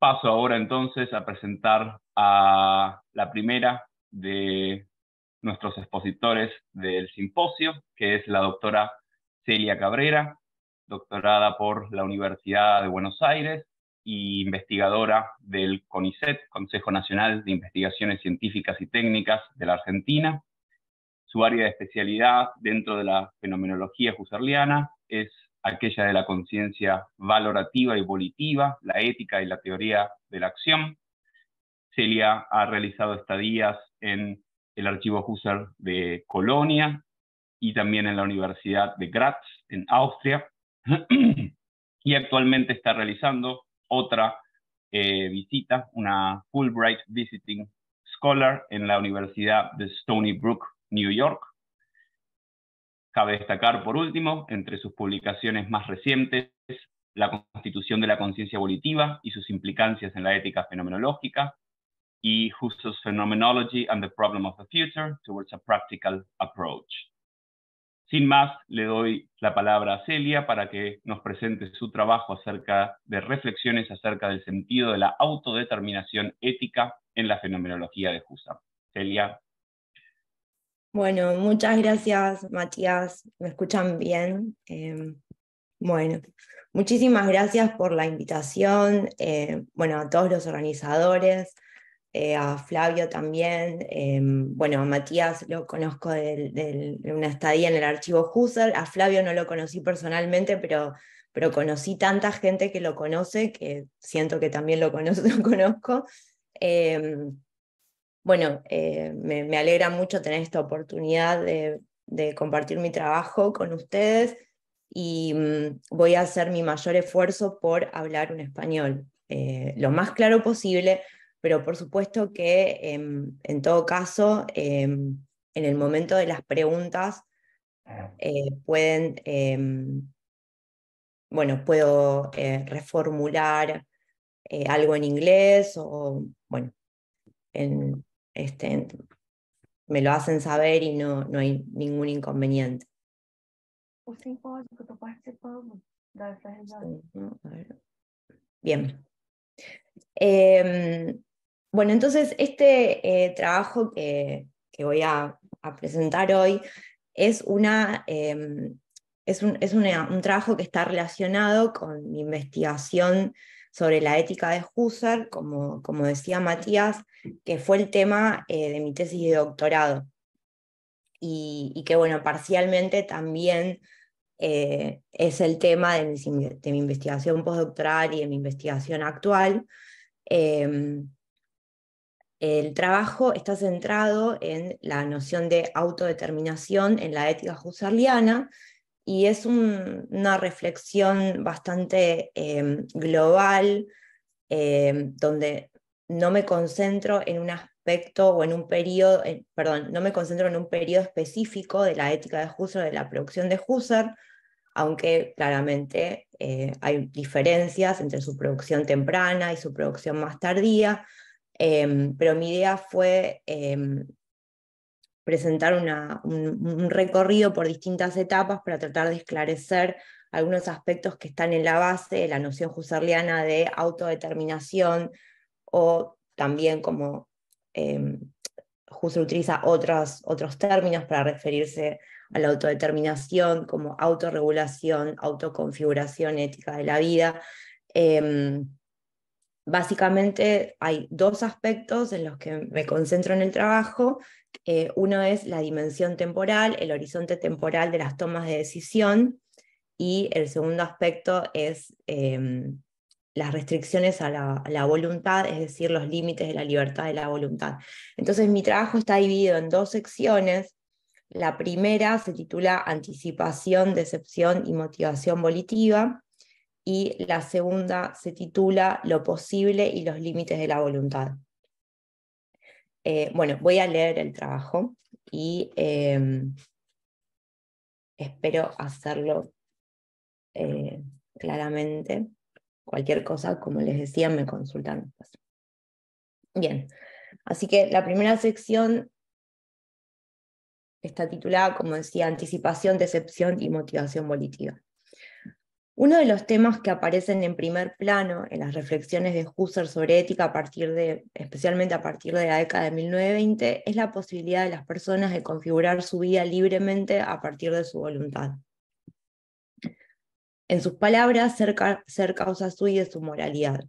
Paso ahora entonces a presentar a la primera de nuestros expositores del simposio, que es la doctora Celia Cabrera, doctorada por la Universidad de Buenos Aires y investigadora del CONICET, Consejo Nacional de Investigaciones Científicas y Técnicas de la Argentina. Su área de especialidad dentro de la fenomenología husserliana es aquella de la conciencia valorativa y volitiva, la ética y la teoría de la acción. Celia ha realizado estadías en el Archivo Husserl de Colonia y también en la Universidad de Graz, en Austria, y actualmente está realizando otra visita, una Fulbright Visiting Scholar en la Universidad de Stony Brook, New York. Cabe destacar, por último, entre sus publicaciones más recientes, La constitución de la conciencia volitiva y sus implicancias en la ética fenomenológica, y Husserl's Phenomenology and the Problem of the Future Towards a Practical Approach. Sin más, le doy la palabra a Celia para que nos presente su trabajo acerca de reflexiones acerca del sentido de la autodeterminación ética en la fenomenología de Husserl. Celia. Bueno, muchas gracias, Matías. ¿Me escuchan bien? Bueno, muchísimas gracias por la invitación. Bueno, a todos los organizadores, a Flavio también. Bueno, a Matías lo conozco de una estadía en el archivo Husserl. A Flavio no lo conocí personalmente, pero conocí tanta gente que lo conoce que siento que también lo conozco. Bueno, me alegra mucho tener esta oportunidad de compartir mi trabajo con ustedes y voy a hacer mi mayor esfuerzo por hablar un español lo más claro posible, pero por supuesto que en todo caso, en el momento de las preguntas, bueno, puedo reformular algo en inglés o, bueno, en, me lo hacen saber y no hay ningún inconveniente. Sim, pode, porque eu estou participando dessa reunião. Bien. Bueno, entonces este trabajo que voy a presentar hoy es, un trabajo que está relacionado con mi investigación sobre la ética de Husserl, como decía Matías, que fue el tema de mi tesis de doctorado. Y que, bueno, parcialmente también es el tema de mi investigación postdoctoral y de mi investigación actual. El trabajo está centrado en la noción de autodeterminación en la ética husserliana, y es una reflexión bastante global, donde no me concentro en un aspecto o en un periodo, no me concentro en un periodo específico de la ética de Husserl, de la producción de Husserl, aunque claramente hay diferencias entre su producción temprana y su producción más tardía, pero mi idea fue presentar un recorrido por distintas etapas para tratar de esclarecer algunos aspectos que están en la base de la noción husserliana de autodeterminación, o también como Husserl utiliza otros términos para referirse a la autodeterminación, como autorregulación, autoconfiguración ética de la vida. Básicamente hay dos aspectos en los que me concentro en el trabajo. Uno es la dimensión temporal, el horizonte temporal de las tomas de decisión, y el segundo aspecto es las restricciones a la voluntad, es decir, los límites de la libertad de la voluntad. Entonces mi trabajo está dividido en dos secciones. La primera se titula Anticipación, Decepción y Motivación Volitiva, y la segunda se titula Lo posible y los límites de la voluntad. Bueno, voy a leer el trabajo y espero hacerlo claramente. Cualquier cosa, como les decía, me consultan después. Bien, así que la primera sección está titulada, como decía, Anticipación, Decepción y Motivación Volitiva. Uno de los temas que aparecen en primer plano en las reflexiones de Husserl sobre ética, especialmente a partir de la década de 1920, es la posibilidad de las personas de configurar su vida libremente a partir de su voluntad. En sus palabras, ser causa suya de su moralidad.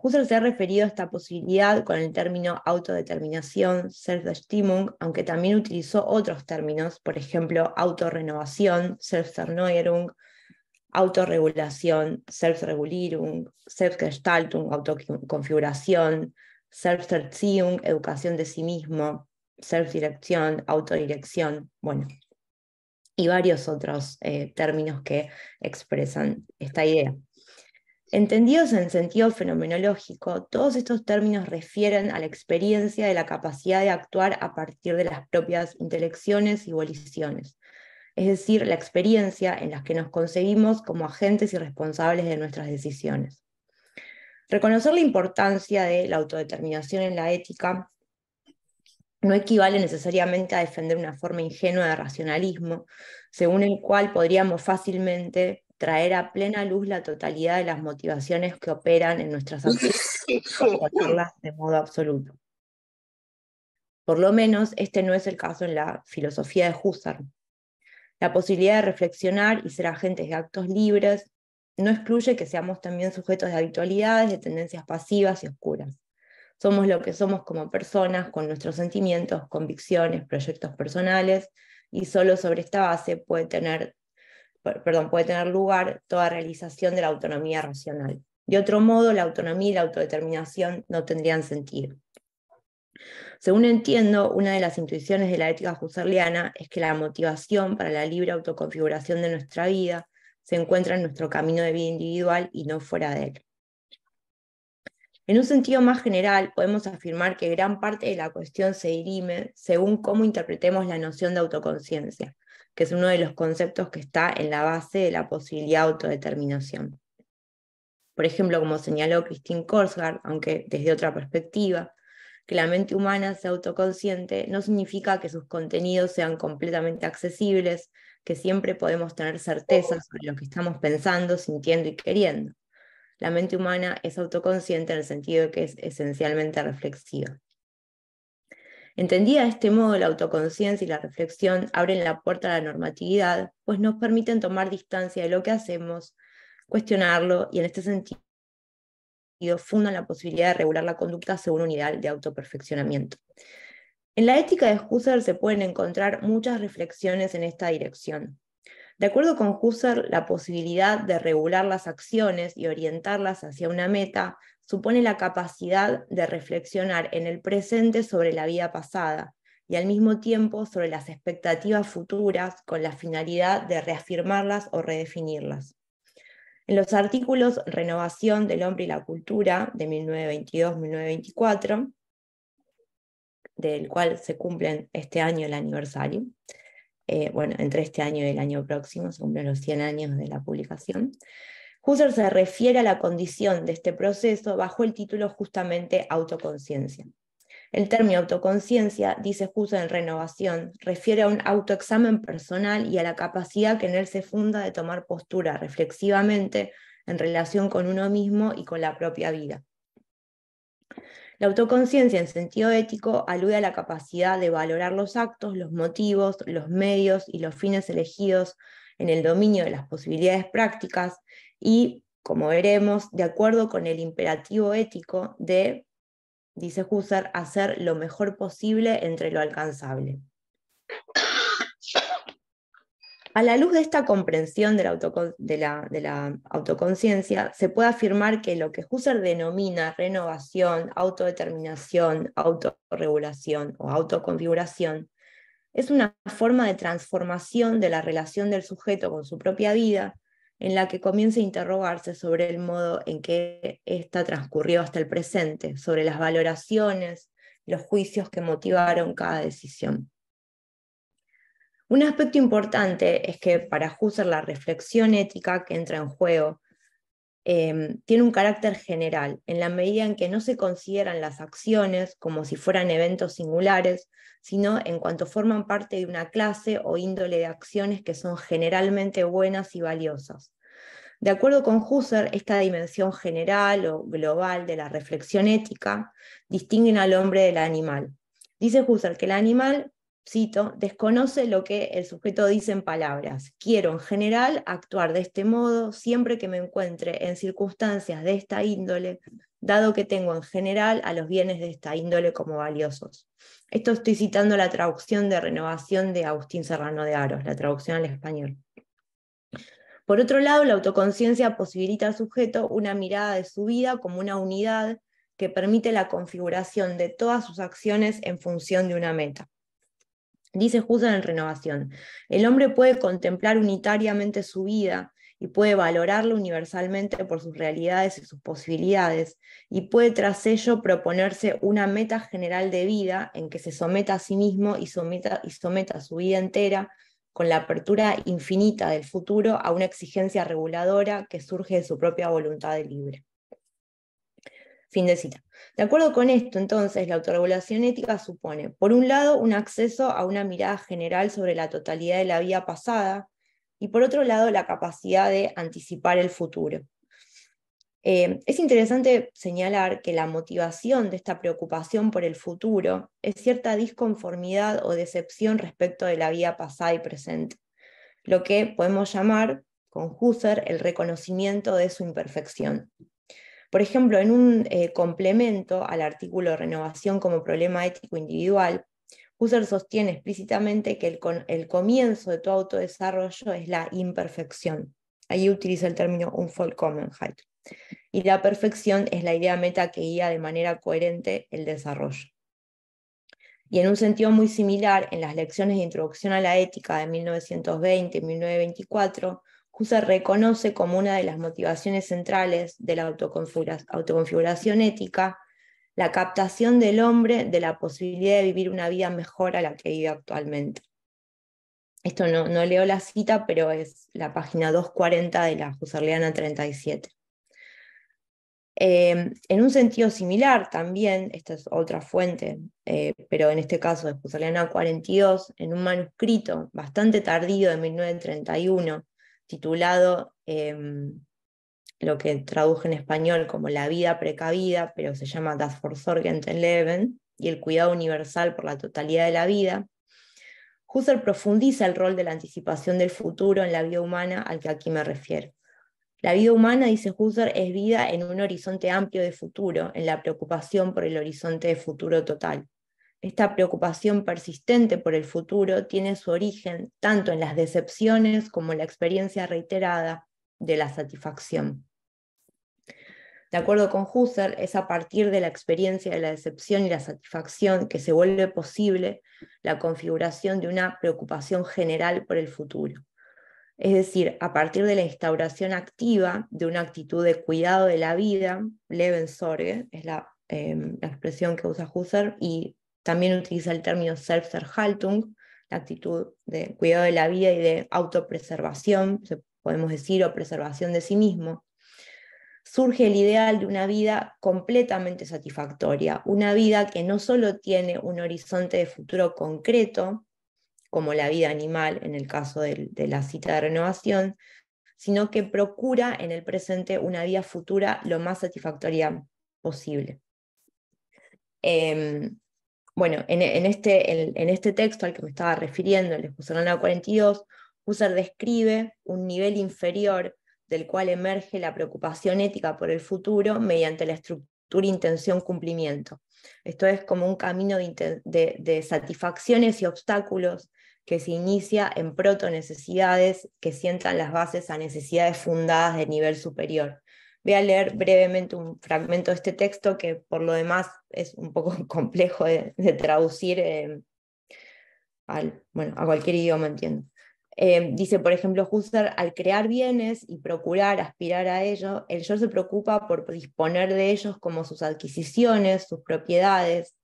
Husserl se ha referido a esta posibilidad con el término autodeterminación, Selbstbestimmung, aunque también utilizó otros términos, por ejemplo, autorrenovación, Selbsterneuerung, autorregulación, Selbstregulierung, Selbstgestaltung, autoconfiguración, Selbsterziehung, educación de sí mismo, Selbstdirektion, autodirección, bueno, y varios otros términos que expresan esta idea. Entendidos en sentido fenomenológico, todos estos términos refieren a la experiencia de la capacidad de actuar a partir de las propias intelecciones y voliciones, es decir, la experiencia en la que nos concebimos como agentes y responsables de nuestras decisiones. Reconocer la importancia de la autodeterminación en la ética no equivale necesariamente a defender una forma ingenua de racionalismo, según el cual podríamos fácilmente traer a plena luz la totalidad de las motivaciones que operan en nuestras acciones y ponerlas de modo absoluto. Por lo menos, este no es el caso en la filosofía de Husserl. La posibilidad de reflexionar y ser agentes de actos libres no excluye que seamos también sujetos de habitualidades, de tendencias pasivas y oscuras. Somos lo que somos como personas, con nuestros sentimientos, convicciones, proyectos personales, y solo sobre esta base puede tener lugar toda realización de la autonomía racional. De otro modo, la autonomía y la autodeterminación no tendrían sentido. Según entiendo, una de las intuiciones de la ética husserliana es que la motivación para la libre autoconfiguración de nuestra vida se encuentra en nuestro camino de vida individual y no fuera de él. En un sentido más general, podemos afirmar que gran parte de la cuestión se dirime según cómo interpretemos la noción de autoconciencia, que es uno de los conceptos que está en la base de la posibilidad de autodeterminación. Por ejemplo, como señaló Christine Korsgaard, aunque desde otra perspectiva, que la mente humana sea autoconsciente no significa que sus contenidos sean completamente accesibles, que siempre podemos tener certeza sobre lo que estamos pensando, sintiendo y queriendo. La mente humana es autoconsciente en el sentido de que es esencialmente reflexiva. Entendida de este modo, la autoconciencia y la reflexión abren la puerta a la normatividad, pues nos permiten tomar distancia de lo que hacemos, cuestionarlo y en este sentido fundan la posibilidad de regular la conducta según un ideal de autoperfeccionamiento. En la ética de Husserl se pueden encontrar muchas reflexiones en esta dirección. De acuerdo con Husserl, la posibilidad de regular las acciones y orientarlas hacia una meta supone la capacidad de reflexionar en el presente sobre la vida pasada y al mismo tiempo sobre las expectativas futuras con la finalidad de reafirmarlas o redefinirlas. En los artículos Renovación del hombre y la cultura de 1922-1924, del cual se cumplen este año el aniversario, entre este año y el año próximo, se cumplen los 100 años de la publicación, Husserl se refiere a la condición de este proceso bajo el título justamente autoconciencia. El término autoconciencia, dice Husserl en Renovación, refiere a un autoexamen personal y a la capacidad que en él se funda de tomar postura reflexivamente en relación con uno mismo y con la propia vida. La autoconciencia en sentido ético alude a la capacidad de valorar los actos, los motivos, los medios y los fines elegidos en el dominio de las posibilidades prácticas y, como veremos, de acuerdo con el imperativo ético de, dice Husserl, hacer lo mejor posible entre lo alcanzable. A la luz de esta comprensión de la autoconciencia, se puede afirmar que lo que Husserl denomina renovación, autodeterminación, autorregulación o autoconfiguración es una forma de transformación de la relación del sujeto con su propia vida, en la que comienza a interrogarse sobre el modo en que ésta transcurrió hasta el presente, sobre las valoraciones, los juicios que motivaron cada decisión. Un aspecto importante es que para Husserl la reflexión ética que entra en juego tiene un carácter general, en la medida en que no se consideran las acciones como si fueran eventos singulares, sino en cuanto forman parte de una clase o índole de acciones que son generalmente buenas y valiosas. De acuerdo con Husserl, esta dimensión general o global de la reflexión ética distinguen al hombre del animal. Dice Husserl que el animal, cito, desconoce lo que el sujeto dice en palabras. Quiero en general actuar de este modo siempre que me encuentre en circunstancias de esta índole, dado que tengo en general a los bienes de esta índole como valiosos. Esto estoy citando la traducción de Renovación de Agustín Serrano de Aros, la traducción al español. Por otro lado, la autoconciencia posibilita al sujeto una mirada de su vida como una unidad que permite la configuración de todas sus acciones en función de una meta. Dice Husserl en Renovación, el hombre puede contemplar unitariamente su vida y puede valorarla universalmente por sus realidades y sus posibilidades, y puede tras ello proponerse una meta general de vida en que se someta a sí mismo y someta su vida entera con la apertura infinita del futuro a una exigencia reguladora que surge de su propia voluntad libre. Fin de cita. De acuerdo con esto, entonces, la autorregulación ética supone, por un lado, un acceso a una mirada general sobre la totalidad de la vida pasada, y por otro lado, la capacidad de anticipar el futuro. Es interesante señalar que la motivación de esta preocupación por el futuro es cierta disconformidad o decepción respecto de la vida pasada y presente, lo que podemos llamar, con Husserl, el reconocimiento de su imperfección. Por ejemplo, en un complemento al artículo Renovación como problema ético individual, Husserl sostiene explícitamente que el comienzo de todo autodesarrollo es la imperfección. Ahí utiliza el término Unvollkommenheit. Y la perfección es la idea meta que guía de manera coherente el desarrollo. Y en un sentido muy similar, en las lecciones de Introducción a la Ética de 1920 y 1924, Husserl reconoce como una de las motivaciones centrales de la autoconfiguración ética la captación del hombre de la posibilidad de vivir una vida mejor a la que vive actualmente. Esto no leo la cita, pero es la página 240 de la Husserliana 37. En un sentido similar también, esta es otra fuente, pero en este caso de Husserliana 42, en un manuscrito bastante tardío de 1931, titulado lo que traduje en español como La vida precavida, pero se llama Das vorsorgende Leben, y el cuidado universal por la totalidad de la vida, Husserl profundiza el rol de la anticipación del futuro en la vida humana al que aquí me refiero. La vida humana, dice Husserl, es vida en un horizonte amplio de futuro, en la preocupación por el horizonte de futuro total. Esta preocupación persistente por el futuro tiene su origen tanto en las decepciones como en la experiencia reiterada de la satisfacción. De acuerdo con Husserl, es a partir de la experiencia de la decepción y la satisfacción que se vuelve posible la configuración de una preocupación general por el futuro. Es decir, a partir de la instauración activa de una actitud de cuidado de la vida, Lebenssorge, es la expresión que usa Husserl, y también utiliza el término Selbsterhaltung, la actitud de cuidado de la vida y de autopreservación, podemos decir, o preservación de sí mismo. Surge el ideal de una vida completamente satisfactoria, una vida que no solo tiene un horizonte de futuro concreto, como la vida animal en el caso de la cita de Renovación, sino que procura en el presente una vida futura lo más satisfactoria posible. Bueno, en este texto al que me estaba refiriendo, el de Husserliana 42, Husserl describe un nivel inferior del cual emerge la preocupación ética por el futuro mediante la estructura intención-cumplimiento. Esto es como un camino de satisfacciones y obstáculos que se inicia en proto-necesidades que sientan las bases a necesidades fundadas de nivel superior. Voy a leer brevemente un fragmento de este texto que por lo demás es un poco complejo de traducir a cualquier idioma, entiendo. Dice, por ejemplo, Husserl, al crear bienes y procurar aspirar a ello, el yo se preocupa por disponer de ellos como sus adquisiciones, sus propiedades,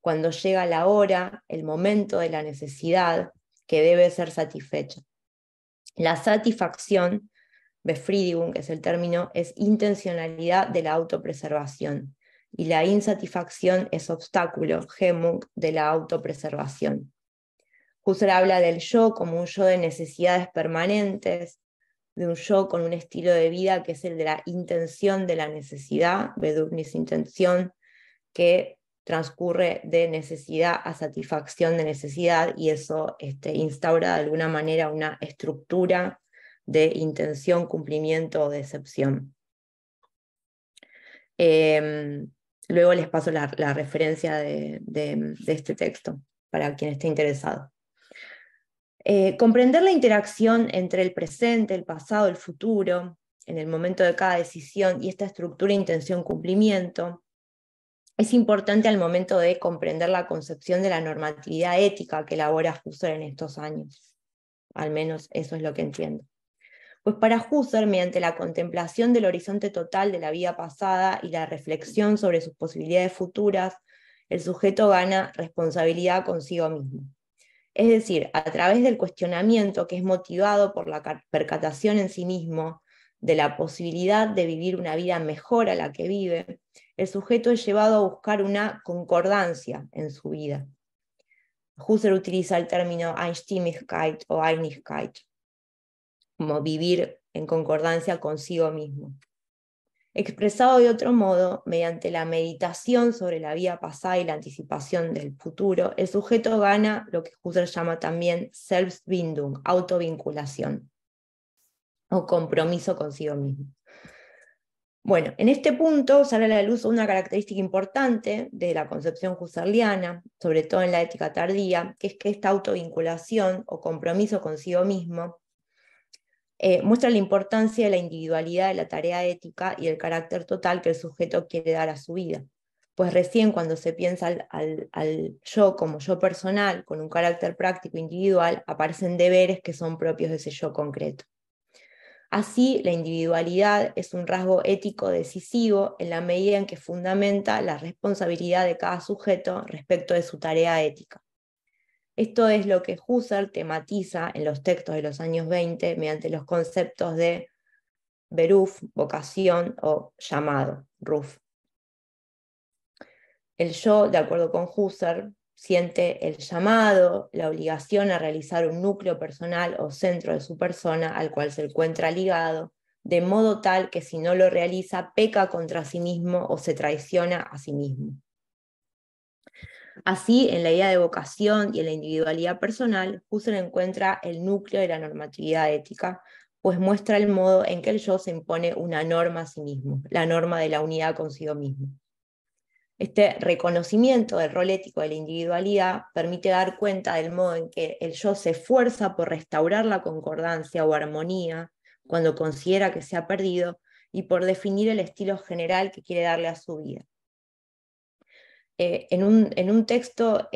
cuando llega la hora, el momento de la necesidad que debe ser satisfecha. La satisfacción Befriedigung, que es el término, es intencionalidad de la autopreservación, y la insatisfacción es obstáculo, Hemmung, de la autopreservación. Husserl habla del yo como un yo de necesidades permanentes, de un yo con un estilo de vida que es el de la intención de la necesidad, Bedürfnisintention, que transcurre de necesidad a satisfacción de necesidad, y eso instaura de alguna manera una estructura de intención, cumplimiento o decepción. Luego les paso la referencia de este texto para quien esté interesado. Comprender la interacción entre el presente, el pasado, el futuro, en el momento de cada decisión, y esta estructura intención-cumplimiento, es importante al momento de comprender la concepción de la normatividad ética que elabora Husserl en estos años. Al menos eso es lo que entiendo. Pues para Husserl, mediante la contemplación del horizonte total de la vida pasada y la reflexión sobre sus posibilidades futuras, el sujeto gana responsabilidad consigo mismo. Es decir, a través del cuestionamiento que es motivado por la percatación en sí mismo de la posibilidad de vivir una vida mejor a la que vive, el sujeto es llevado a buscar una concordancia en su vida. Husserl utiliza el término Einstimmigkeit o Einigkeit, como vivir en concordancia consigo mismo. Expresado de otro modo, mediante la meditación sobre la vida pasada y la anticipación del futuro, el sujeto gana lo que Husserl llama también Selbstbindung, autovinculación, o compromiso consigo mismo. Bueno, en este punto sale a la luz una característica importante de la concepción husserliana, sobre todo en la ética tardía, que es que esta autovinculación o compromiso consigo mismo muestra la importancia de la individualidad de la tarea ética y el carácter total que el sujeto quiere dar a su vida. Pues recién cuando se piensa al yo como yo personal, con un carácter práctico individual, aparecen deberes que son propios de ese yo concreto. Así, la individualidad es un rasgo ético decisivo en la medida en que fundamenta la responsabilidad de cada sujeto respecto de su tarea ética. Esto es lo que Husserl tematiza en los textos de los años 20 mediante los conceptos de Beruf, vocación, o llamado, Ruf. El yo, de acuerdo con Husserl, siente el llamado, la obligación a realizar un núcleo personal o centro de su persona al cual se encuentra ligado, de modo tal que si no lo realiza, peca contra sí mismo o se traiciona a sí mismo. Así, en la idea de vocación y en la individualidad personal, Husserl encuentra el núcleo de la normatividad ética, pues muestra el modo en que el yo se impone una norma a sí mismo, la norma de la unidad consigo mismo. Este reconocimiento del rol ético de la individualidad permite dar cuenta del modo en que el yo se esfuerza por restaurar la concordancia o armonía cuando considera que se ha perdido y por definir el estilo general que quiere darle a su vida. En un texto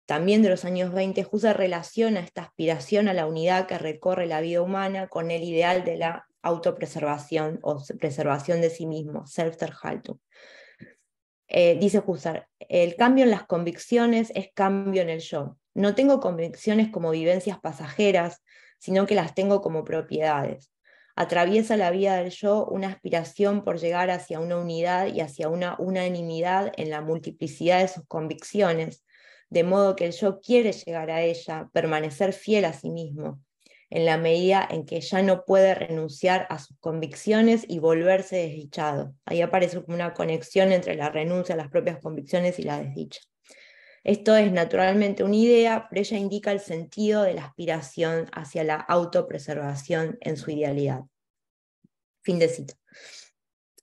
también de los años 20, Husserl relaciona esta aspiración a la unidad que recorre la vida humana con el ideal de la autopreservación o preservación de sí mismo, Selbsterhaltung. Dice Husserl, el cambio en las convicciones es cambio en el yo. No tengo convicciones como vivencias pasajeras, sino que las tengo como propiedades. Atraviesa la vida del yo una aspiración por llegar hacia una unidad y hacia una unanimidad en la multiplicidad de sus convicciones, de modo que el yo quiere llegar a ella, permanecer fiel a sí mismo, en la medida en que ya no puede renunciar a sus convicciones y volverse desdichado. Ahí aparece una conexión entre la renuncia a las propias convicciones y la desdicha. Esto es naturalmente una idea, pero ella indica el sentido de la aspiración hacia la autopreservación en su idealidad. Fin de cita.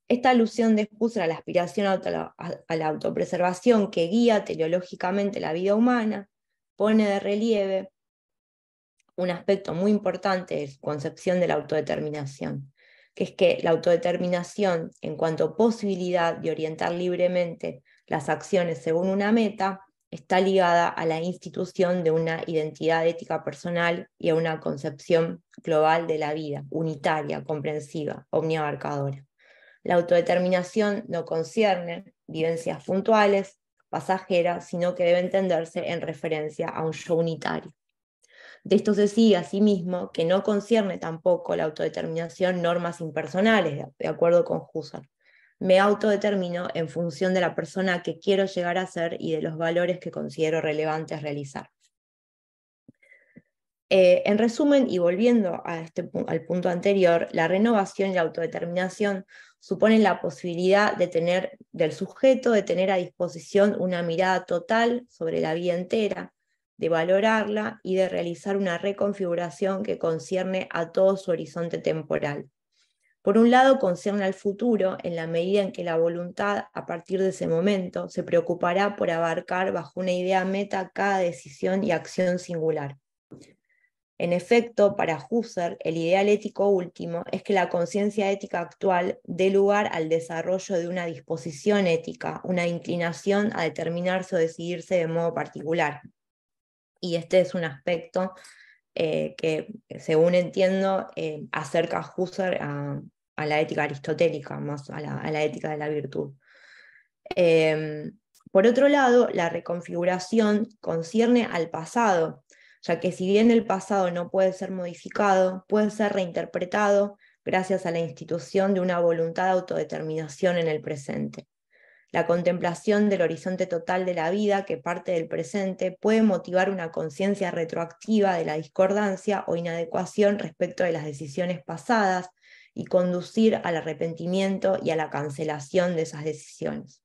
Esta alusión de Husserl a la aspiración a la autopreservación que guía teleológicamente la vida humana pone de relieve un aspecto muy importante de su concepción de la autodeterminación, que es que la autodeterminación, en cuanto a posibilidad de orientar libremente las acciones según una meta, está ligada a la institución de una identidad ética personal y a una concepción global de la vida, unitaria, comprensiva, omniabarcadora. La autodeterminación no concierne vivencias puntuales, pasajeras, sino que debe entenderse en referencia a un yo unitario. De esto se sigue asimismo que no concierne tampoco la autodeterminación normas impersonales, de acuerdo con Husserl. Me autodetermino en función de la persona que quiero llegar a ser y de los valores que considero relevantes realizar. En resumen, y volviendo a al punto anterior, la renovación y la autodeterminación suponen la posibilidad del sujeto de tener a disposición una mirada total sobre la vida entera, de valorarla y de realizar una reconfiguración que concierne a todo su horizonte temporal. Por un lado, concierne al futuro en la medida en que la voluntad, a partir de ese momento, se preocupará por abarcar bajo una idea meta cada decisión y acción singular. En efecto, para Husserl, el ideal ético último es que la conciencia ética actual dé lugar al desarrollo de una disposición ética, una inclinación a determinarse o decidirse de modo particular. Y este es un aspecto que, según entiendo, acerca a Husserl a la ética aristotélica, más a la ética de la virtud. Por otro lado, la reconfiguración concierne al pasado, ya que si bien el pasado no puede ser modificado, puede ser reinterpretado gracias a la institución de una voluntad de autodeterminación en el presente. La contemplación del horizonte total de la vida que parte del presente puede motivar una conciencia retroactiva de la discordancia o inadecuación respecto de las decisiones pasadas y conducir al arrepentimiento y a la cancelación de esas decisiones.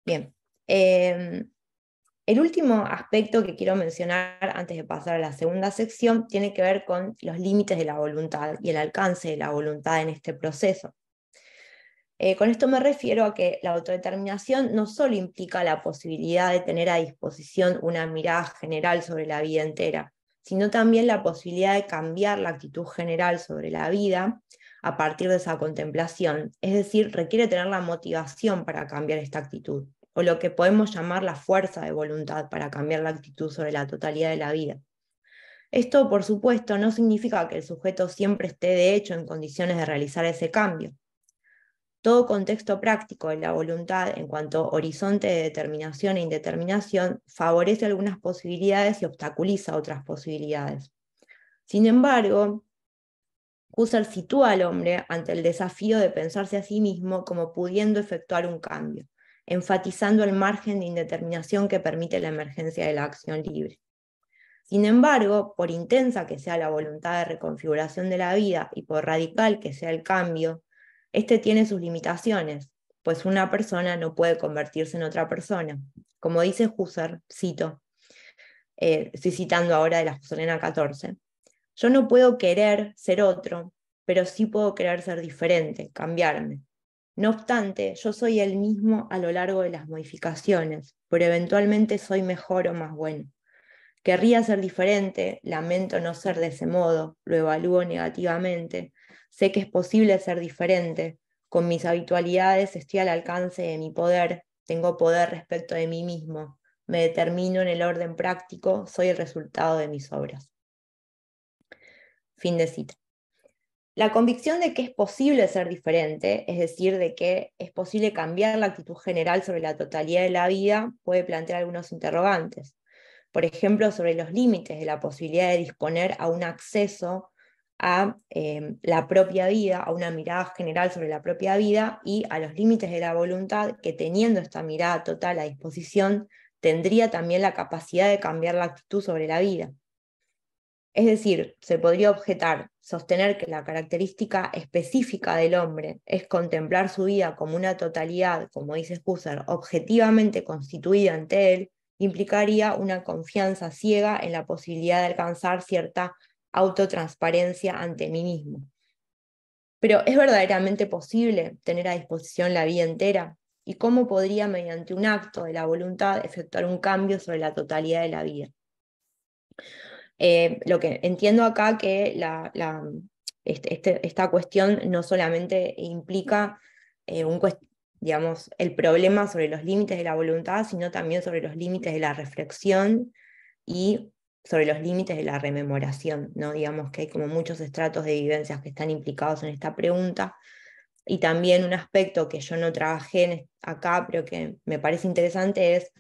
Bien. El último aspecto que quiero mencionar antes de pasar a la segunda sección tiene que ver con los límites de la voluntad y el alcance de la voluntad en este proceso. Con esto me refiero a que la autodeterminación no solo implica la posibilidad de tener a disposición una mirada general sobre la vida entera, sino también la posibilidad de cambiar la actitud general sobre la vida a partir de esa contemplación. Es decir, requiere tener la motivación para cambiar esta actitud, o lo que podemos llamar la fuerza de voluntad para cambiar la actitud sobre la totalidad de la vida. Esto, por supuesto, no significa que el sujeto siempre esté de hecho en condiciones de realizar ese cambio. Todo contexto práctico de la voluntad en cuanto a horizonte de determinación e indeterminación favorece algunas posibilidades y obstaculiza otras posibilidades. Sin embargo, Husserl sitúa al hombre ante el desafío de pensarse a sí mismo como pudiendo efectuar un cambio, enfatizando el margen de indeterminación que permite la emergencia de la acción libre. Sin embargo, por intensa que sea la voluntad de reconfiguración de la vida y por radical que sea el cambio, este tiene sus limitaciones, pues una persona no puede convertirse en otra persona. Como dice Husserl, cito, estoy citando ahora de la Husserliana 14, yo no puedo querer ser otro, pero sí puedo querer ser diferente, cambiarme. No obstante, yo soy el mismo a lo largo de las modificaciones, pero eventualmente soy mejor o más bueno. Querría ser diferente, lamento no ser de ese modo, lo evalúo negativamente, sé que es posible ser diferente, con mis habitualidades estoy al alcance de mi poder, tengo poder respecto de mí mismo, me determino en el orden práctico, soy el resultado de mis obras. Fin de cita. La convicción de que es posible ser diferente, es decir, de que es posible cambiar la actitud general sobre la totalidad de la vida, puede plantear algunos interrogantes. Por ejemplo, sobre los límites de la posibilidad de disponer a un acceso a la propia vida, a una mirada general sobre la propia vida y a los límites de la voluntad que, teniendo esta mirada total a disposición, tendría también la capacidad de cambiar la actitud sobre la vida. Es decir, se podría objetar, sostener que la característica específica del hombre es contemplar su vida como una totalidad, como dice Husserl, objetivamente constituida ante él, implicaría una confianza ciega en la posibilidad de alcanzar cierta autotransparencia ante mí mismo. Pero ¿es verdaderamente posible tener a disposición la vida entera? ¿Y cómo podría, mediante un acto de la voluntad, efectuar un cambio sobre la totalidad de la vida? Lo que entiendo acá que esta cuestión no solamente implica digamos, el problema sobre los límites de la voluntad, sino también sobre los límites de la reflexión y sobre los límites de la rememoración, ¿no? Digamos que hay como muchos estratos de vivencias que están implicados en esta pregunta, y también un aspecto que yo no trabajé acá, pero que me parece interesante es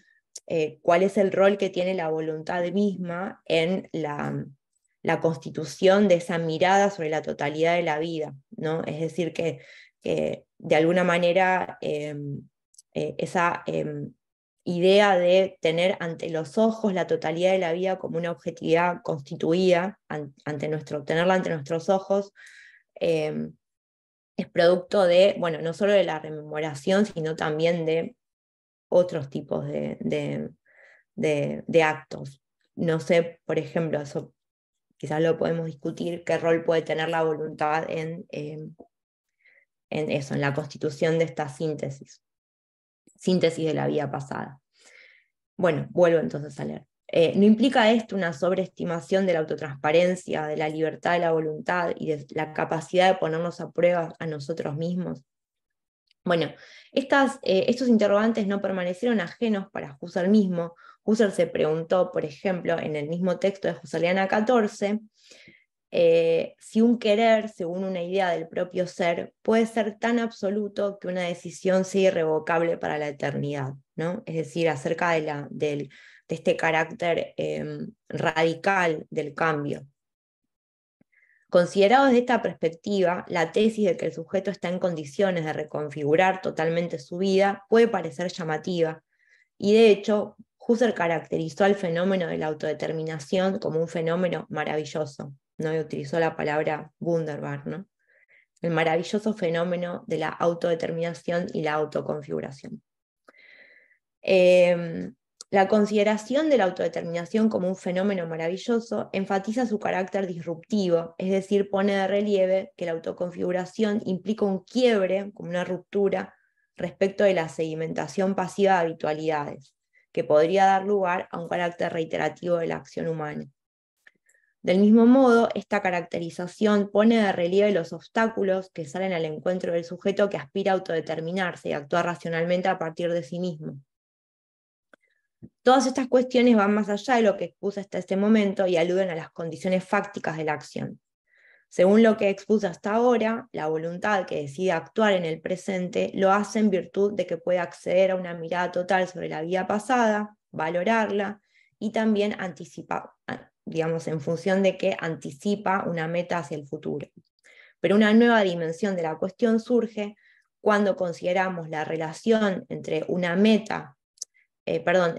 cuál es el rol que tiene la voluntad misma en la constitución de esa mirada sobre la totalidad de la vida, ¿no? Es decir, que de alguna manera esa idea de tener ante los ojos la totalidad de la vida como una objetividad constituida, tenerla ante nuestros ojos, es producto de, bueno, no solo de la rememoración, sino también de otros tipos de actos. No sé, por ejemplo, eso quizás lo podemos discutir, qué rol puede tener la voluntad en eso, en la constitución de esta síntesis de la vida pasada. Bueno, vuelvo entonces a leer. ¿No implica esto una sobreestimación de la autotransparencia, de la libertad de la voluntad y de la capacidad de ponernos a prueba a nosotros mismos? Bueno, estos interrogantes no permanecieron ajenos para Husserl mismo. Husserl se preguntó, por ejemplo, en el mismo texto de Husserliana 14, si un querer, según una idea del propio ser, puede ser tan absoluto que una decisión sea irrevocable para la eternidad, ¿no? Es decir, acerca de este carácter radical del cambio. Considerado desde esta perspectiva, la tesis de que el sujeto está en condiciones de reconfigurar totalmente su vida puede parecer llamativa, y de hecho, Husserl caracterizó al fenómeno de la autodeterminación como un fenómeno maravilloso, ¿no? Y utilizó la palabra Wunderbar, ¿no? El maravilloso fenómeno de la autodeterminación y la autoconfiguración. La consideración de la autodeterminación como un fenómeno maravilloso enfatiza su carácter disruptivo, es decir, pone de relieve que la autoconfiguración implica un quiebre, como una ruptura, respecto de la sedimentación pasiva de habitualidades, que podría dar lugar a un carácter reiterativo de la acción humana. Del mismo modo, esta caracterización pone de relieve los obstáculos que salen al encuentro del sujeto que aspira a autodeterminarse y a actuar racionalmente a partir de sí mismo. Todas estas cuestiones van más allá de lo que expuse hasta este momento y aluden a las condiciones fácticas de la acción. Según lo que expuse hasta ahora, la voluntad que decide actuar en el presente lo hace en virtud de que puede acceder a una mirada total sobre la vida pasada, valorarla y también anticipar, digamos, en función de que anticipa una meta hacia el futuro. Pero una nueva dimensión de la cuestión surge cuando consideramos la relación entre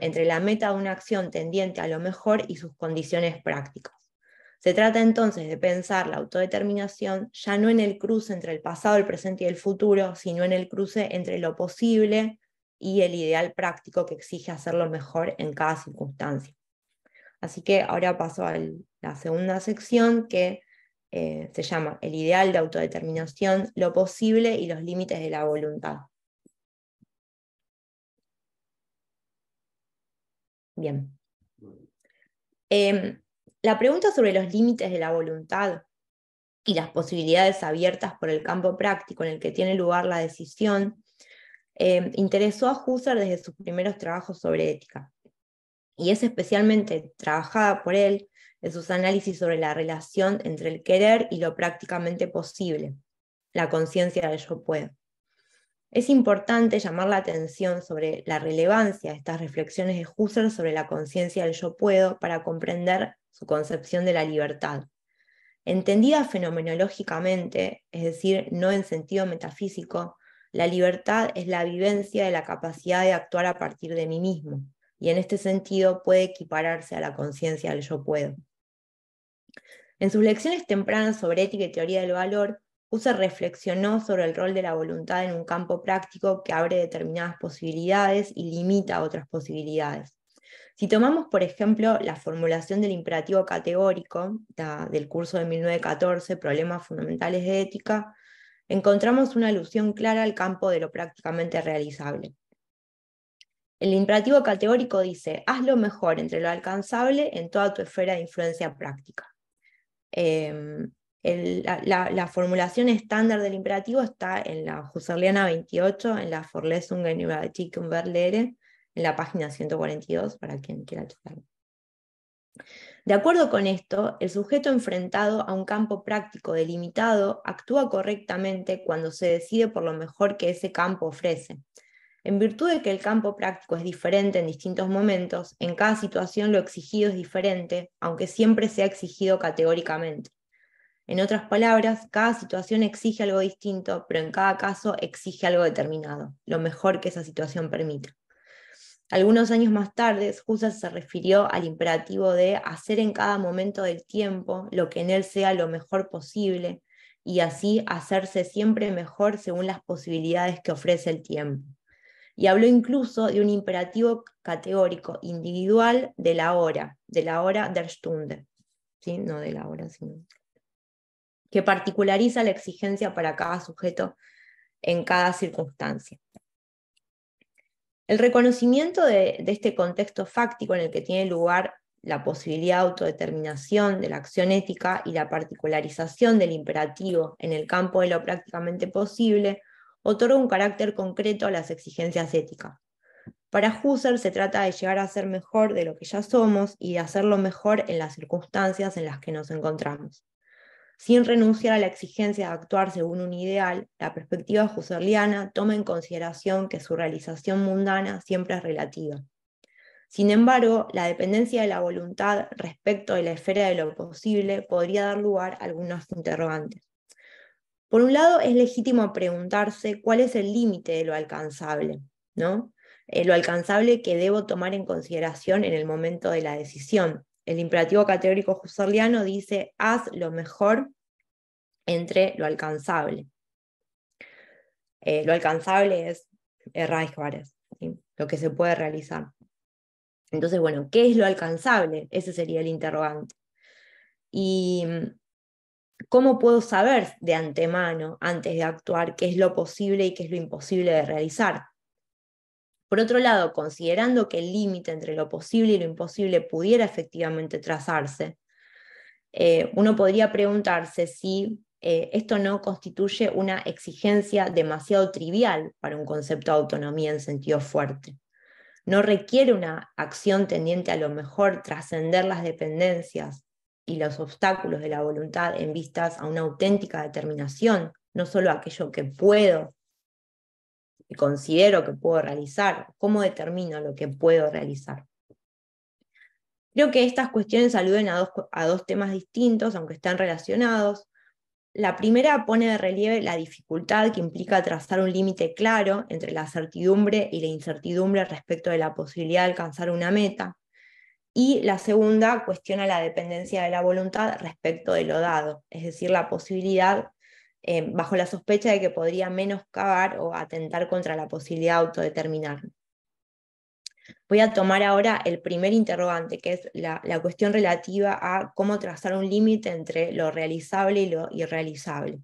entre la meta de una acción tendiente a lo mejor y sus condiciones prácticas. Se trata entonces de pensar la autodeterminación ya no en el cruce entre el pasado, el presente y el futuro, sino en el cruce entre lo posible y el ideal práctico que exige hacerlo mejor en cada circunstancia. Así que ahora paso a la segunda sección que se llama el ideal de autodeterminación, lo posible y los límites de la voluntad. Bien. La pregunta sobre los límites de la voluntad y las posibilidades abiertas por el campo práctico en el que tiene lugar la decisión interesó a Husserl desde sus primeros trabajos sobre ética, y es especialmente trabajada por él en sus análisis sobre la relación entre el querer y lo prácticamente posible, la conciencia del yo puedo. Es importante llamar la atención sobre la relevancia de estas reflexiones de Husserl sobre la conciencia del yo puedo para comprender su concepción de la libertad. Entendida fenomenológicamente, es decir, no en sentido metafísico, la libertad es la vivencia de la capacidad de actuar a partir de mí mismo, y en este sentido puede equipararse a la conciencia del yo puedo. En sus lecciones tempranas sobre ética y teoría del valor, Husserl reflexionó sobre el rol de la voluntad en un campo práctico que abre determinadas posibilidades y limita otras posibilidades. Si tomamos, por ejemplo, la formulación del imperativo categórico del curso de 1914, Problemas fundamentales de ética, encontramos una alusión clara al campo de lo prácticamente realizable. El imperativo categórico dice: haz lo mejor entre lo alcanzable en toda tu esfera de influencia práctica. La formulación estándar del imperativo está en la Husserliana 28, en la Vorlesungen über Ethik und Wertlehre, en la página 142, para quien quiera checarlo. De acuerdo con esto, el sujeto enfrentado a un campo práctico delimitado actúa correctamente cuando se decide por lo mejor que ese campo ofrece. En virtud de que el campo práctico es diferente en distintos momentos, en cada situación lo exigido es diferente, aunque siempre sea exigido categóricamente. En otras palabras, cada situación exige algo distinto, pero en cada caso exige algo determinado, lo mejor que esa situación permita. Algunos años más tarde, Husserl se refirió al imperativo de hacer en cada momento del tiempo lo que en él sea lo mejor posible, y así hacerse siempre mejor según las posibilidades que ofrece el tiempo. Y habló incluso de un imperativo categórico individual de la hora der Stunde, ¿sí? No de la hora, sino que particulariza la exigencia para cada sujeto en cada circunstancia. El reconocimiento de este contexto fáctico en el que tiene lugar la posibilidad de autodeterminación de la acción ética y la particularización del imperativo en el campo de lo prácticamente posible, otorga un carácter concreto a las exigencias éticas. Para Husserl se trata de llegar a ser mejor de lo que ya somos y de hacerlo mejor en las circunstancias en las que nos encontramos. Sin renunciar a la exigencia de actuar según un ideal, la perspectiva husserliana toma en consideración que su realización mundana siempre es relativa. Sin embargo, la dependencia de la voluntad respecto de la esfera de lo posible podría dar lugar a algunos interrogantes. Por un lado, es legítimo preguntarse cuál es el límite de lo alcanzable, ¿no? Lo alcanzable que debo tomar en consideración en el momento de la decisión. El imperativo categórico husserliano dice, haz lo mejor entre lo alcanzable. Lo alcanzable es erreichbares, ¿sí? Lo que se puede realizar. Entonces, bueno, ¿qué es lo alcanzable? Ese sería el interrogante. Y ¿cómo puedo saber de antemano, antes de actuar, qué es lo posible y qué es lo imposible de realizar? Por otro lado, considerando que el límite entre lo posible y lo imposible pudiera efectivamente trazarse, uno podría preguntarse si esto no constituye una exigencia demasiado trivial para un concepto de autonomía en sentido fuerte. No requiere una acción tendiente a lo mejor trascender las dependencias y los obstáculos de la voluntad en vistas a una auténtica determinación, no solo aquello que puedo y considero que puedo realizar, cómo determino lo que puedo realizar. Creo que estas cuestiones aluden a dos temas distintos, aunque están relacionados. La primera pone de relieve la dificultad que implica trazar un límite claro entre la certidumbre y la incertidumbre respecto de la posibilidad de alcanzar una meta. Y la segunda cuestiona la dependencia de la voluntad respecto de lo dado, es decir, la posibilidad, bajo la sospecha de que podría menoscabar o atentar contra la posibilidad de autodeterminarme. Voy a tomar ahora el primer interrogante, que es la cuestión relativa a cómo trazar un límite entre lo realizable y lo irrealizable,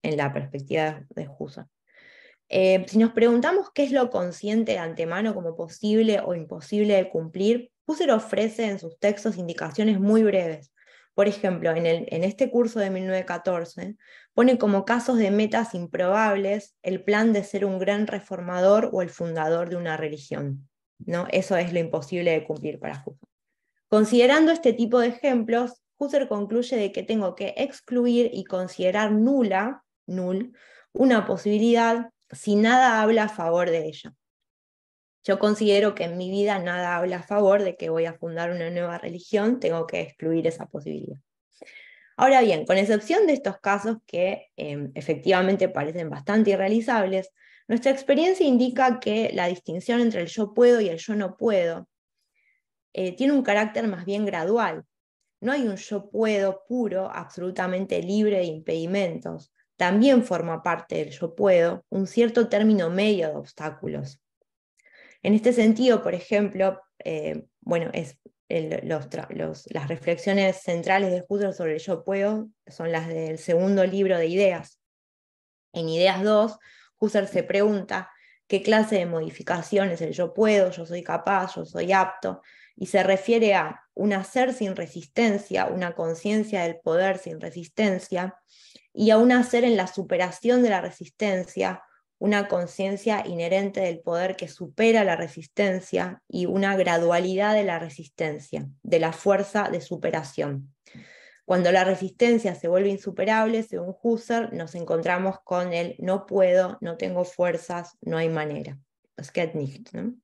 en la perspectiva de Husserl. Si nos preguntamos qué es lo consciente de antemano como posible o imposible de cumplir, Husserl ofrece en sus textos indicaciones muy breves. Por ejemplo, en este curso de 1914, pone como casos de metas improbables el plan de ser un gran reformador o el fundador de una religión, ¿no? Eso es lo imposible de cumplir para Husserl. Considerando este tipo de ejemplos, Husserl concluye de que tengo que excluir y considerar null, una posibilidad si nada habla a favor de ella. Yo considero que en mi vida nada habla a favor de que voy a fundar una nueva religión, tengo que excluir esa posibilidad. Ahora bien, con excepción de estos casos que efectivamente parecen bastante irrealizables, nuestra experiencia indica que la distinción entre el yo puedo y el yo no puedo tiene un carácter más bien gradual. No hay un yo puedo puro, absolutamente libre de impedimentos. También forma parte del yo puedo un cierto término medio de obstáculos. En este sentido, por ejemplo, las reflexiones centrales de Husserl sobre el yo puedo son las del segundo libro de Ideas. En Ideas 2, Husserl se pregunta qué clase de modificación es el yo puedo, yo soy capaz, yo soy apto, y se refiere a un hacer sin resistencia, una conciencia del poder sin resistencia, y a un hacer en la superación de la resistencia, una conciencia inherente del poder que supera la resistencia y una gradualidad de la resistencia, de la fuerza de superación. Cuando la resistencia se vuelve insuperable, según Husserl, nos encontramos con el no puedo, no tengo fuerzas, no hay manera. Es geht nicht, ¿no?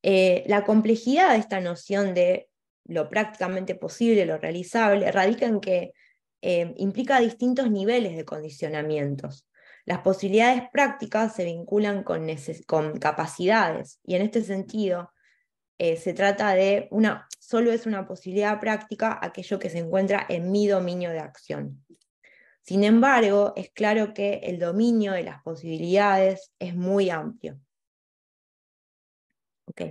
La complejidad de esta noción de lo prácticamente posible, lo realizable, radica en que implica distintos niveles de condicionamientos. Las posibilidades prácticas se vinculan con capacidades, y en este sentido se trata de solo es una posibilidad práctica aquello que se encuentra en mi dominio de acción. Sin embargo, es claro que el dominio de las posibilidades es muy amplio. Ok,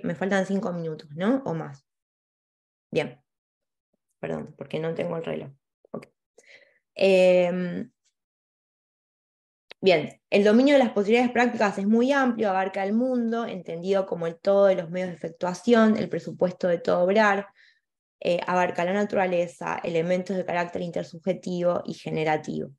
me faltan 5 minutos, ¿no? O más. Bien, perdón, porque no tengo el reloj. Okay. Bien, el dominio de las posibilidades prácticas es muy amplio, abarca el mundo, entendido como el todo de los medios de efectuación, el presupuesto de todo obrar, abarca la naturaleza, elementos de carácter intersubjetivo y generativo.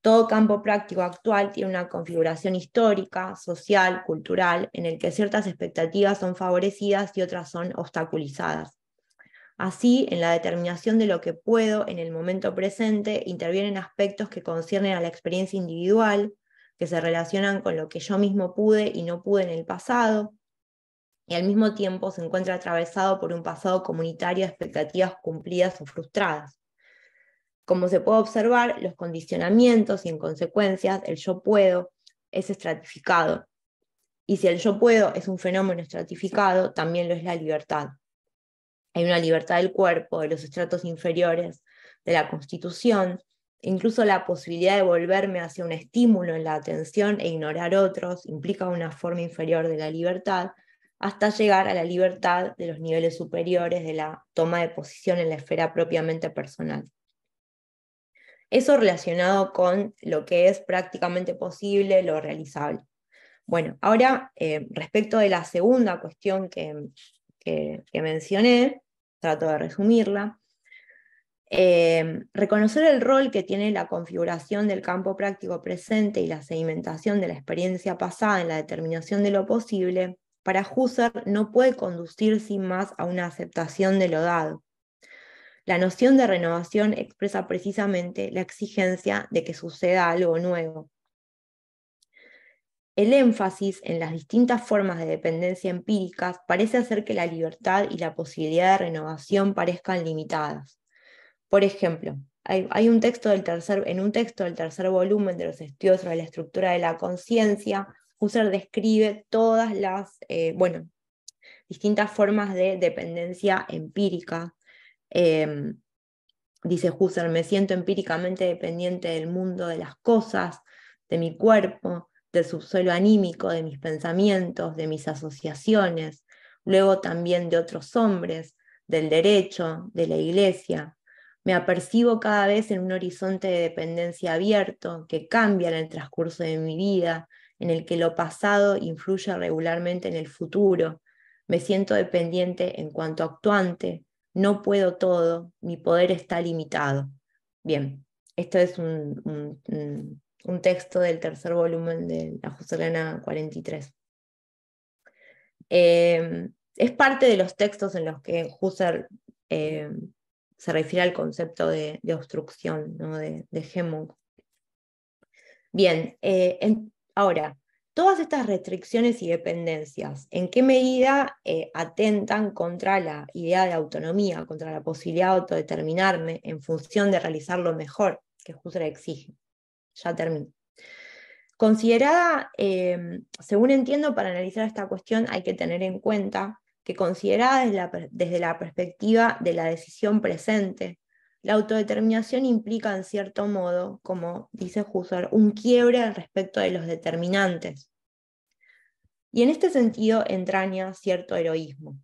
Todo campo práctico actual tiene una configuración histórica, social, cultural, en el que ciertas expectativas son favorecidas y otras son obstaculizadas. Así, en la determinación de lo que puedo en el momento presente, intervienen aspectos que conciernen a la experiencia individual, que se relacionan con lo que yo mismo pude y no pude en el pasado, y al mismo tiempo se encuentra atravesado por un pasado comunitario de expectativas cumplidas o frustradas. Como se puede observar, los condicionamientos y en consecuencia el yo puedo es estratificado. Y si el yo puedo es un fenómeno estratificado, también lo es la libertad. Hay una libertad del cuerpo, de los estratos inferiores, de la constitución, incluso la posibilidad de volverme hacia un estímulo en la atención e ignorar otros implica una forma inferior de la libertad, hasta llegar a la libertad de los niveles superiores de la toma de posición en la esfera propiamente personal. Eso relacionado con lo que es prácticamente posible, lo realizable. Bueno, ahora respecto de la segunda cuestión que mencioné, trato de resumirla, reconocer el rol que tiene la configuración del campo práctico presente y la sedimentación de la experiencia pasada en la determinación de lo posible, para Husserl no puede conducir sin más a una aceptación de lo dado. La noción de renovación expresa precisamente la exigencia de que suceda algo nuevo. El énfasis en las distintas formas de dependencia empíricas parece hacer que la libertad y la posibilidad de renovación parezcan limitadas. Por ejemplo, hay un texto en un texto del tercer volumen de los estudios sobre la estructura de la conciencia, Husserl describe todas las distintas formas de dependencia empírica. Dice Husserl, me siento empíricamente dependiente del mundo de las cosas, de mi cuerpo, del subsuelo anímico, de mis pensamientos, de mis asociaciones, luego también de otros hombres, del derecho, de la iglesia. Me apercibo cada vez en un horizonte de dependencia abierto que cambia en el transcurso de mi vida, en el que lo pasado influye regularmente en el futuro. Me siento dependiente en cuanto actuante. No puedo todo, mi poder está limitado. Bien, esto es un texto del tercer volumen de la Husserliana 43. Es parte de los textos en los que Husserl se refiere al concepto de obstrucción, ¿no? de Hemmung. Bien, ahora, todas estas restricciones y dependencias, ¿en qué medida atentan contra la idea de autonomía, contra la posibilidad de autodeterminarme en función de realizar lo mejor que Husserl exige? Ya termino. Considerada, según entiendo, para analizar esta cuestión hay que tener en cuenta que considerada desde la perspectiva de la decisión presente, la autodeterminación implica en cierto modo, como dice Husserl, un quiebre respecto de los determinantes. Y en este sentido entraña cierto heroísmo.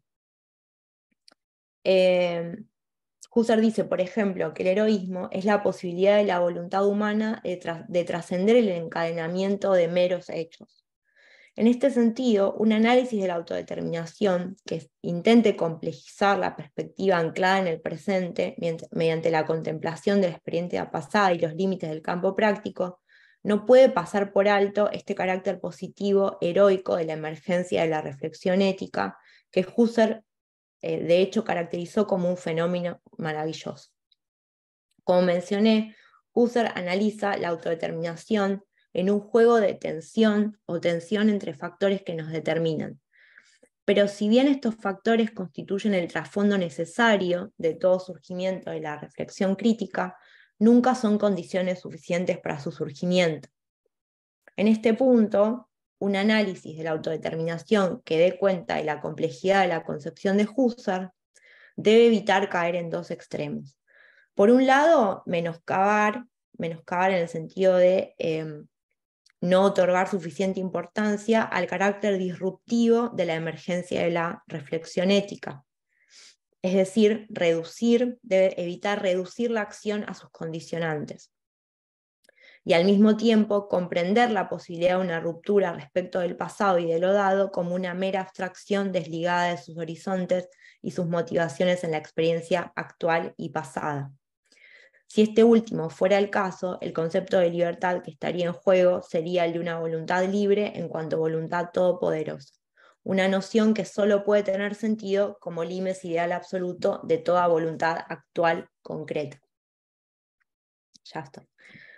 Husserl dice, por ejemplo, que el heroísmo es la posibilidad de la voluntad humana de trascender el encadenamiento de meros hechos. En este sentido, un análisis de la autodeterminación que intente complejizar la perspectiva anclada en el presente mediante la contemplación de la experiencia pasada y los límites del campo práctico, no puede pasar por alto este carácter positivo, heroico de la emergencia de la reflexión ética que Husserl de hecho caracterizó como un fenómeno maravilloso. Como mencioné, Husserl analiza la autodeterminación en un juego de tensión o tensión entre factores que nos determinan. Pero si bien estos factores constituyen el trasfondo necesario de todo surgimiento de la reflexión crítica, nunca son condiciones suficientes para su surgimiento. En este punto, un análisis de la autodeterminación que dé cuenta de la complejidad de la concepción de Husserl debe evitar caer en dos extremos. Por un lado, menoscabar en el sentido de no otorgar suficiente importancia al carácter disruptivo de la emergencia de la reflexión ética. Es decir, debe evitar reducir la acción a sus condicionantes. Y al mismo tiempo comprender la posibilidad de una ruptura respecto del pasado y de lo dado como una mera abstracción desligada de sus horizontes y sus motivaciones en la experiencia actual y pasada. Si este último fuera el caso, el concepto de libertad que estaría en juego sería el de una voluntad libre en cuanto a voluntad todopoderosa, una noción que solo puede tener sentido como limes ideal absoluto de toda voluntad actual concreta. Ya está.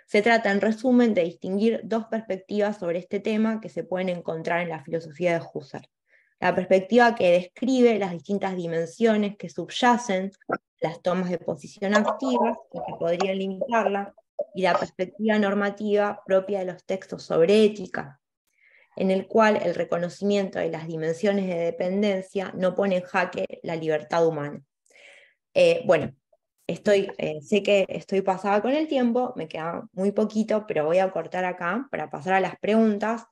Se trata, en resumen, de distinguir dos perspectivas sobre este tema que se pueden encontrar en la filosofía de Husserl. La perspectiva que describe las distintas dimensiones que subyacen las tomas de posición activas y que podrían limitarla, y la perspectiva normativa propia de los textos sobre ética, en el cual el reconocimiento de las dimensiones de dependencia no pone en jaque la libertad humana. Bueno, sé que estoy pasada con el tiempo, me queda muy poquito, pero voy a cortar acá para pasar a las preguntas.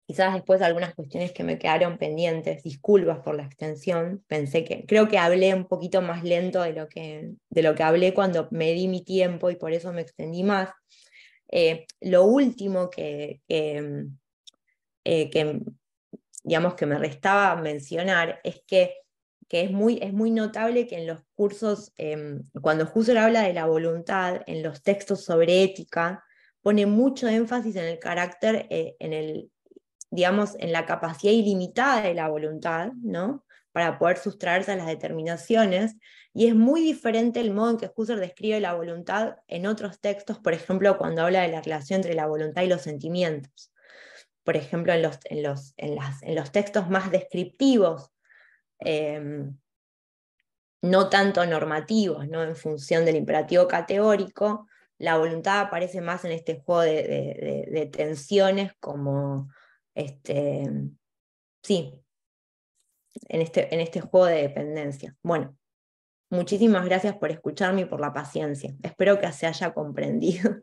Quizás después algunas cuestiones que me quedaron pendientes, disculpas por la extensión, creo que hablé un poquito más lento de lo que hablé cuando me di mi tiempo y por eso me extendí más. Lo último digamos que me restaba mencionar es que es muy notable que en los cursos, cuando Husserl habla de la voluntad, en los textos sobre ética, pone mucho énfasis en el carácter, digamos, en la capacidad ilimitada de la voluntad, ¿no? Para poder sustraerse a las determinaciones, y es muy diferente el modo en que Husserl describe la voluntad en otros textos, por ejemplo, cuando habla de la relación entre la voluntad y los sentimientos. Por ejemplo, en los textos más descriptivos, no tanto normativos, ¿no? En función del imperativo categórico, la voluntad aparece más en este juego de tensiones como, sí, en este juego de dependencia. Bueno, muchísimas gracias por escucharme y por la paciencia. Espero que se haya comprendido.